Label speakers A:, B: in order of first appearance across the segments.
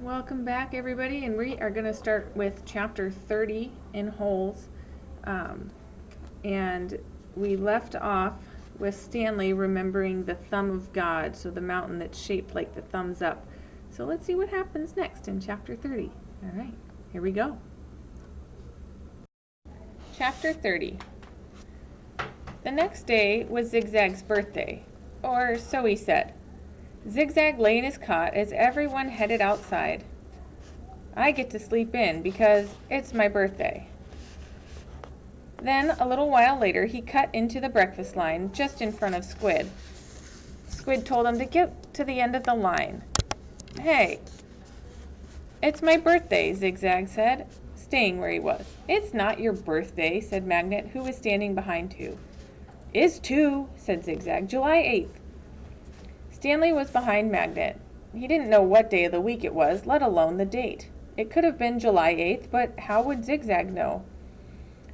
A: Welcome back, everybody, and we are going to start with chapter 30 in holes. And we left off with Stanley remembering the thumb of God, so the mountain that's shaped like the thumbs up. So let's see what happens next in chapter 30. All right, here we go. Chapter 30. The next day was Zigzag's birthday, or so he said. Zigzag lay in his cot as everyone headed outside. I get to sleep in because it's my birthday. Then, a little while later, he cut into the breakfast line just in front of Squid. Squid told him to get to the end of the line. Hey, it's my birthday, Zigzag said, staying where he was. It's not your birthday, said Magnet, who was standing behind Two. Is too, said Zigzag. July 8th. Stanley was behind Magnet. He didn't know what day of the week it was, let alone the date. It could have been July 8th, but how would Zigzag know?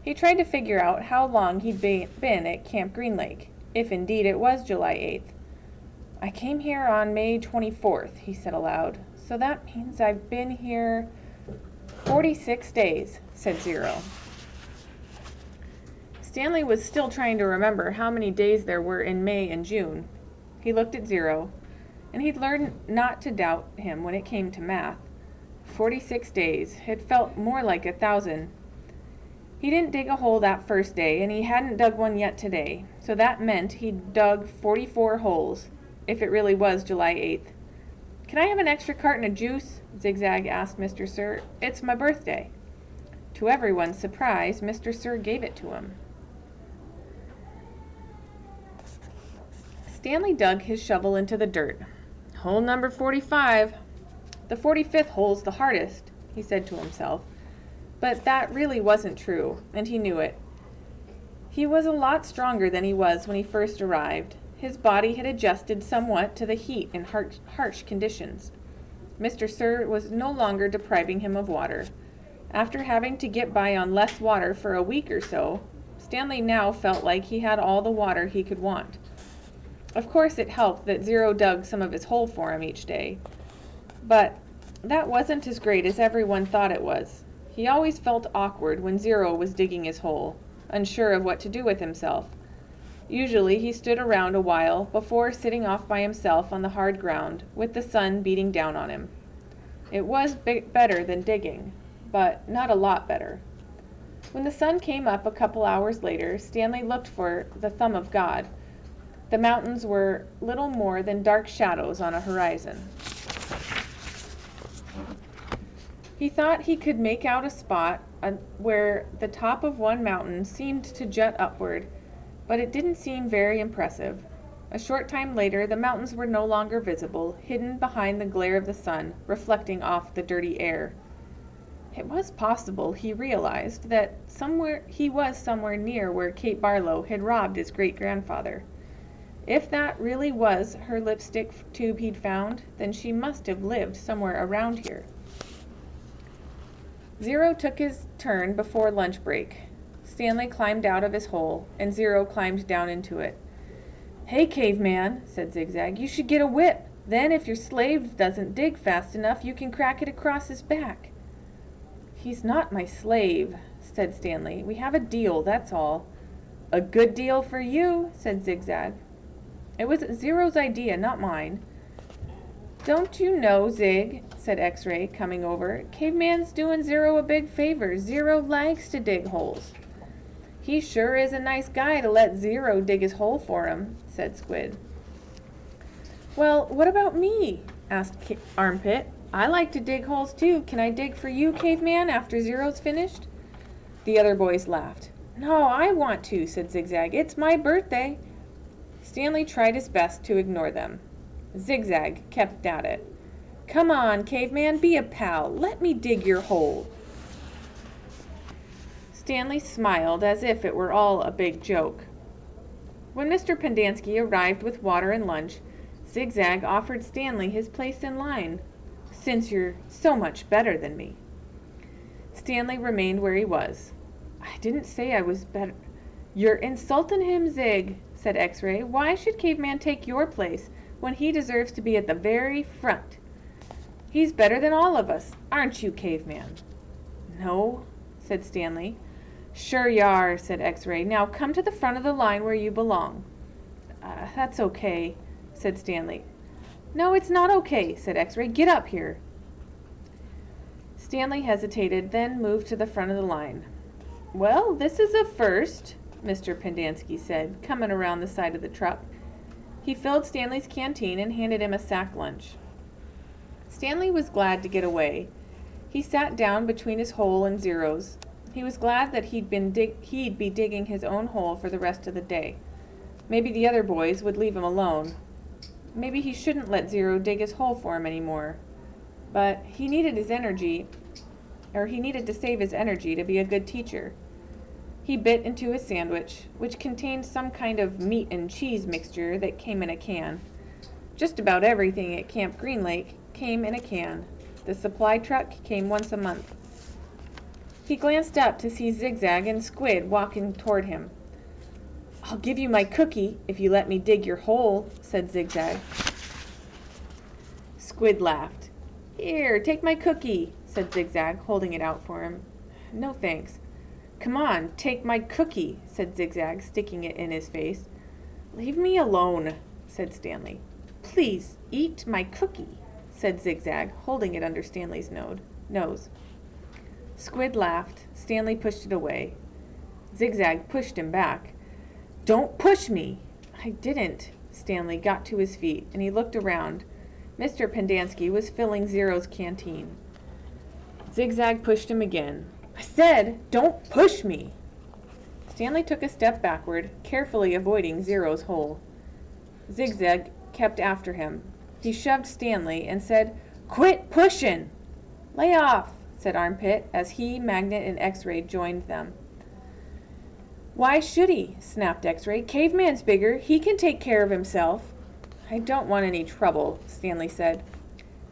A: He tried to figure out how long he'd been at Camp Green Lake, if indeed it was July 8th. I came here on May 24th, he said aloud. So that means I've been here 46 days, said Zero. Stanley was still trying to remember how many days there were in May and June. He looked at Zero, and he'd learned not to doubt him when it came to math. 46 days. It felt more like 1,000. He didn't dig a hole that first day, and he hadn't dug one yet today, so that meant he'd dug 44 holes, if it really was July 8th. Can I have an extra carton of juice? Zigzag asked Mr. Sir. It's my birthday. To everyone's surprise, Mr. Sir gave it to him. Stanley dug his shovel into the dirt. Hole number 45. The 45th hole's the hardest, he said to himself. But that really wasn't true, and he knew it. He was a lot stronger than he was when he first arrived. His body had adjusted somewhat to the heat and harsh conditions. Mr. Sir was no longer depriving him of water. After having to get by on less water for a week or so, Stanley now felt like he had all the water he could want. Of course it helped that Zero dug some of his hole for him each day. But that wasn't as great as everyone thought it was. He always felt awkward when Zero was digging his hole, unsure of what to do with himself. Usually he stood around a while before sitting off by himself on the hard ground, with the sun beating down on him. It was better than digging, but not a lot better. When the sun came up a couple hours later, Stanley looked for the thumb of God. The mountains were little more than dark shadows on a horizon. He thought he could make out a spot where the top of one mountain seemed to jut upward, but it didn't seem very impressive. A short time later, the mountains were no longer visible, hidden behind the glare of the sun, reflecting off the dirty air. It was possible, he realized, that he was somewhere near where Kate Barlow had robbed his great-grandfather. If that really was her lipstick tube he'd found, then she must have lived somewhere around here. Zero took his turn before lunch break. Stanley climbed out of his hole, and Zero climbed down into it. Hey, caveman, said Zigzag, you should get a whip. Then if your slave doesn't dig fast enough, you can crack it across his back. He's not my slave, said Stanley. We have a deal, that's all. A good deal for you, said Zigzag. It was Zero's idea, not mine. Don't you know, Zig, said X-Ray, coming over. Caveman's doing Zero a big favor. Zero likes to dig holes. He sure is a nice guy to let Zero dig his hole for him, said Squid. Well, what about me? Asked Armpit. I like to dig holes too. Can I dig for you, Caveman, after Zero's finished? The other boys laughed. No, I want to, said Zigzag. It's my birthday. Stanley tried his best to ignore them. Zigzag kept at it. Come on, Caveman, be a pal. Let me dig your hole. Stanley smiled as if it were all a big joke. When Mr. Pendanski arrived with water and lunch, Zigzag offered Stanley his place in line, since you're so much better than me. Stanley remained where he was. I didn't say I was better. You're insulting him, Zig, said X-Ray. Why should Caveman take your place when he deserves to be at the very front? He's better than all of us, aren't you, Caveman?" "No," said Stanley. "Sure you are," said X-Ray. "Now come to the front of the line where you belong." That's okay," said Stanley. "No, it's not okay," said X-Ray. "Get up here." Stanley hesitated, then moved to the front of the line. "Well, this is a first," Mr. Pendanski said, coming around the side of the truck. He filled Stanley's canteen and handed him a sack lunch. Stanley was glad to get away. He sat down between his hole and Zero's. He was glad that he'd be digging his own hole for the rest of the day. Maybe the other boys would leave him alone. Maybe he shouldn't let Zero dig his hole for him anymore. But he needed his energy, or he needed to save his energy to be a good teacher. He bit into his sandwich, which contained some kind of meat and cheese mixture that came in a can. Just about everything at Camp Green Lake came in a can. The supply truck came once a month. He glanced up to see Zigzag and Squid walking toward him. "I'll give you my cookie if you let me dig your hole," said Zigzag. Squid laughed. "Here, take my cookie," said Zigzag, holding it out for him. "No thanks." "Come on, take my cookie," said Zigzag, sticking it in his face. "Leave me alone," said Stanley. "Please, eat my cookie," said Zigzag, holding it under Stanley's nose. Squid laughed. Stanley pushed it away. Zigzag pushed him back. "Don't push me!" "I didn't." Stanley got to his feet, and he looked around. Mr. Pendanski was filling Zero's canteen. Zigzag pushed him again. "I said, don't push me!" Stanley took a step backward, carefully avoiding Zero's hole. Zigzag kept after him. He shoved Stanley and said, "Quit pushin'!" "Lay off," said Armpit, as he, Magnet, and X-Ray joined them. "Why should he?" snapped X-Ray. "Caveman's bigger. He can take care of himself." "I don't want any trouble," Stanley said.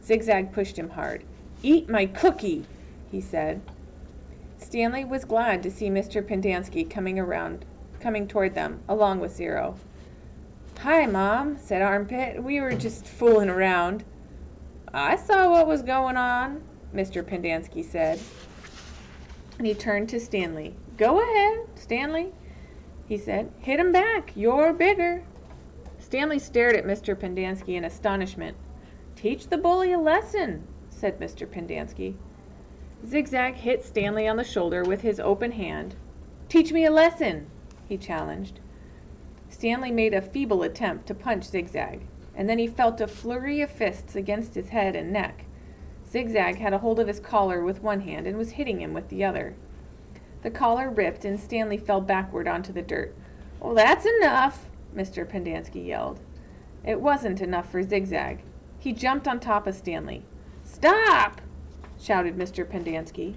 A: Zigzag pushed him hard. "Eat my cookie," he said. Stanley was glad to see Mr. Pendanski coming toward them, along with Zero. "Hi, Mom," said Armpit. "We were just fooling around." "I saw what was going on," Mr. Pendanski said. And he turned to Stanley. "Go ahead, Stanley," he said. "Hit him back. You're bigger." Stanley stared at Mr. Pendanski in astonishment. "Teach the bully a lesson," said Mr. Pendanski. Zigzag hit Stanley on the shoulder with his open hand. "Teach me a lesson," he challenged. Stanley made a feeble attempt to punch Zigzag, and then he felt a flurry of fists against his head and neck. Zigzag had a hold of his collar with one hand and was hitting him with the other. The collar ripped and Stanley fell backward onto the dirt. "Oh, that's enough," Mr. Pendanski yelled. It wasn't enough for Zigzag. He jumped on top of Stanley. "Stop!" shouted Mr. Pendanski.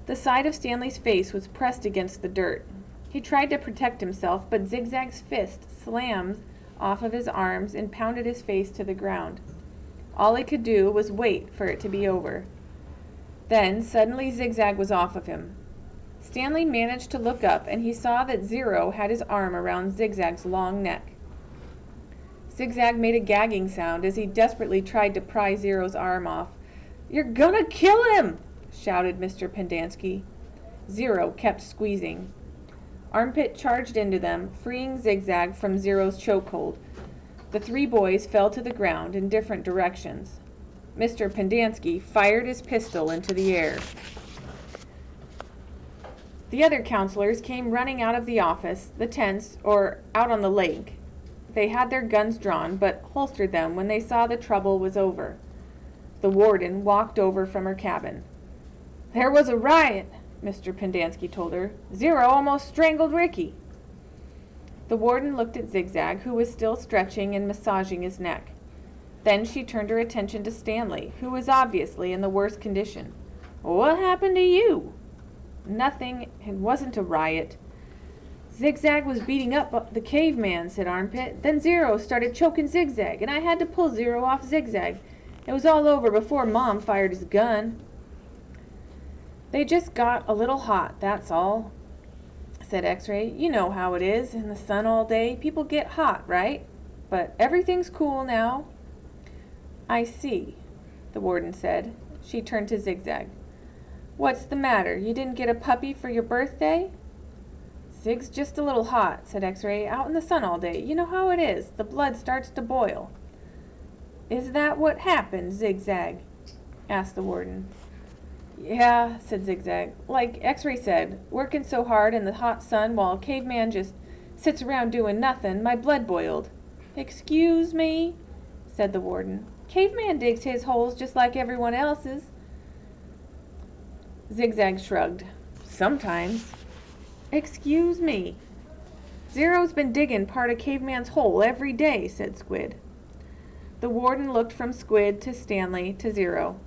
A: The side of Stanley's face was pressed against the dirt. He tried to protect himself, but Zigzag's fist slammed off of his arms and pounded his face to the ground. All he could do was wait for it to be over. Then, suddenly, Zigzag was off of him. Stanley managed to look up, and he saw that Zero had his arm around Zigzag's long neck. Zigzag made a gagging sound as he desperately tried to pry Zero's arm off. "You're gonna kill him!" shouted Mr. Pendanski. Zero kept squeezing. Armpit charged into them, freeing Zigzag from Zero's chokehold. The three boys fell to the ground in different directions. Mr. Pendanski fired his pistol into the air. The other counselors came running out of the office, the tents, or out on the lake. They had their guns drawn, but holstered them when they saw the trouble was over. The warden walked over from her cabin. "There was a riot," Mr. Pendanski told her. "Zero almost strangled Ricky." The warden looked at Zigzag, who was still stretching and massaging his neck. Then she turned her attention to Stanley, who was obviously in the worst condition. "What happened to you?" "Nothing. It wasn't a riot." "Zigzag was beating up the caveman," said Armpit. "Then Zero started choking Zigzag, and I had to pull Zero off Zigzag. It was all over before Mom fired his gun." "They just got a little hot, that's all," said X-Ray. "You know how it is, in the sun all day. People get hot, right? But everything's cool now." "I see." the warden said. She turned to Zigzag. What's the matter? You didn't get a puppy for your birthday? Zig's just a little hot, said X-Ray. Out in the sun all day. You know how it is. The blood starts to boil. Is that what happened, Zigzag? Asked the warden. Yeah, said Zigzag. Like X-Ray said, working so hard in the hot sun while Caveman just sits around doing nothing, my blood boiled. Excuse me, said the warden. Caveman digs his holes just like everyone else's. Zigzag shrugged. Sometimes. Excuse me. Zero's been digging part of Caveman's hole every day, said Squid. The warden looked from Squid to Stanley to Zero.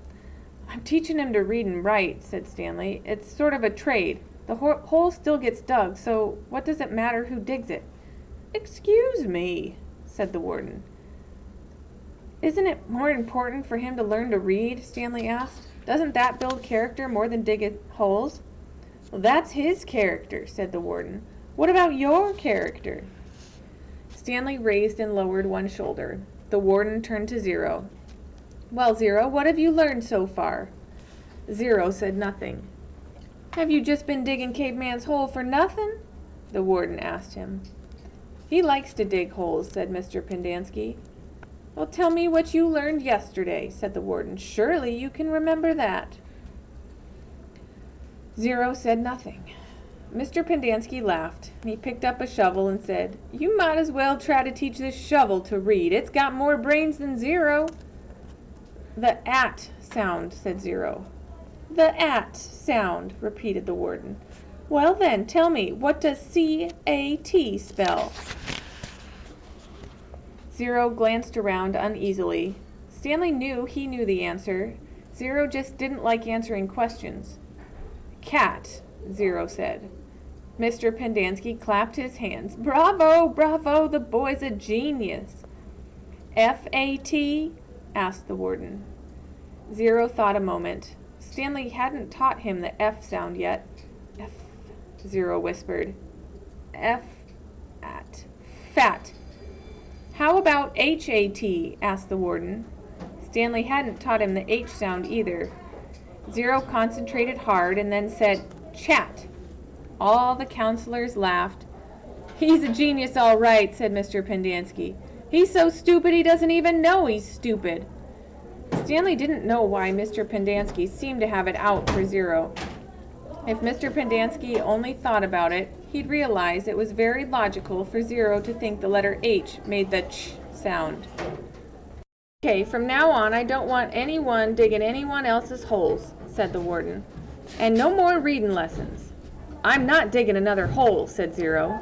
A: I'm teaching him to read and write, said Stanley. It's sort of a trade. The hole still gets dug, so what does it matter who digs it? Excuse me, said the warden. Isn't it more important for him to learn to read? Stanley asked. Doesn't that build character more than digging holes? Well, that's his character, said the warden. What about your character? Stanley raised and lowered one shoulder. The warden turned to Zero. Well, Zero, what have you learned so far? Zero said nothing. Have you just been digging Caveman's hole for nothing? The warden asked him. He likes to dig holes, said Mr. Pendanski. Well, tell me what you learned yesterday, said the warden. Surely you can remember that. Zero said nothing. Mr. Pendanski laughed. He picked up a shovel and said, You might as well try to teach this shovel to read. It's got more brains than Zero. The at sound, said Zero. The at sound, repeated the warden. Well then, tell me, what does C-A-T spell? Zero glanced around uneasily. Stanley knew he knew the answer. Zero just didn't like answering questions. Cat, Zero said. Mr. Pendanski clapped his hands. Bravo, bravo, the boy's a genius. F-A-T? Asked the warden. Zero thought a moment. Stanley hadn't taught him the F sound yet. F, Zero whispered. F, at, fat. How about H-A-T? Asked the warden. Stanley hadn't taught him the H sound either. Zero concentrated hard and then said, chat. All the counselors laughed. He's a genius all right, said Mr. Pendanski. He's so stupid he doesn't even know he's stupid. Stanley didn't know why Mr. Pendanski seemed to have it out for Zero. If Mr. Pendanski only thought about it, he'd realize it was very logical for Zero to think the letter H made the ch sound. Okay, from now on I don't want anyone digging anyone else's holes, said the warden. And no more reading lessons. I'm not digging another hole, said Zero.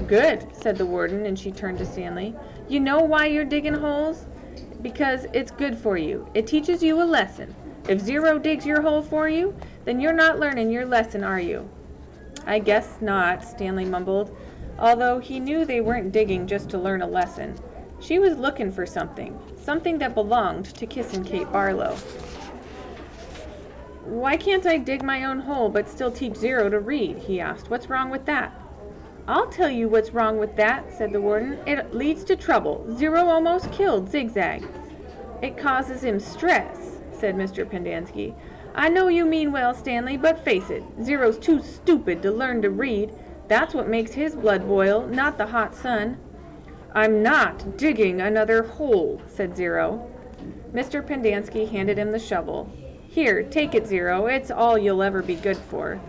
A: Good, said the warden, and she turned to Stanley. You know why you're digging holes? Because it's good for you. It teaches you a lesson. If Zero digs your hole for you, then you're not learning your lesson, are you? I guess not, Stanley mumbled, although he knew they weren't digging just to learn a lesson. She was looking for something that belonged to Kissin' Kate Barlow. Why can't I dig my own hole but still teach Zero to read? He asked. What's wrong with that? I'll tell you what's wrong with that, said the warden. It leads to trouble. Zero almost killed Zigzag. It causes him stress, said Mr. Pendanski. I know you mean well, Stanley, but face it, Zero's too stupid to learn to read. That's what makes his blood boil, not the hot sun. I'm not digging another hole, said Zero. Mr. Pendanski handed him the shovel. Here, take it, Zero. It's all you'll ever be good for.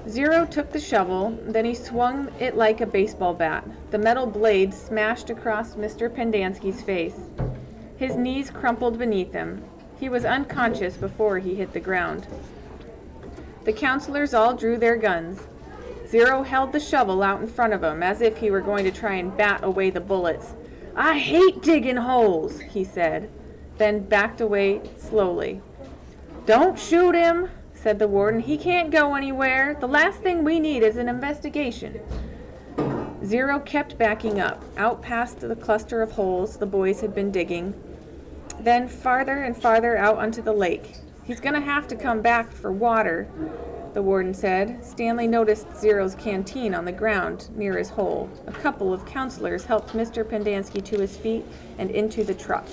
A: Zero took the shovel, then he swung it like a baseball bat. The metal blade smashed across Mr. Pendanski's face. His knees crumpled beneath him. He was unconscious before he hit the ground. The counselors all drew their guns. Zero held the shovel out in front of him as if he were going to try and bat away the bullets. I hate digging holes, he said, then backed away slowly. Don't shoot him, said the warden. He can't go anywhere. The last thing we need is an investigation. Zero kept backing up, out past the cluster of holes the boys had been digging, then farther and farther out onto the lake. He's going to have to come back for water, the warden said. Stanley noticed Zero's canteen on the ground near his hole. A couple of counselors helped Mr. Pendanski to his feet and into the truck.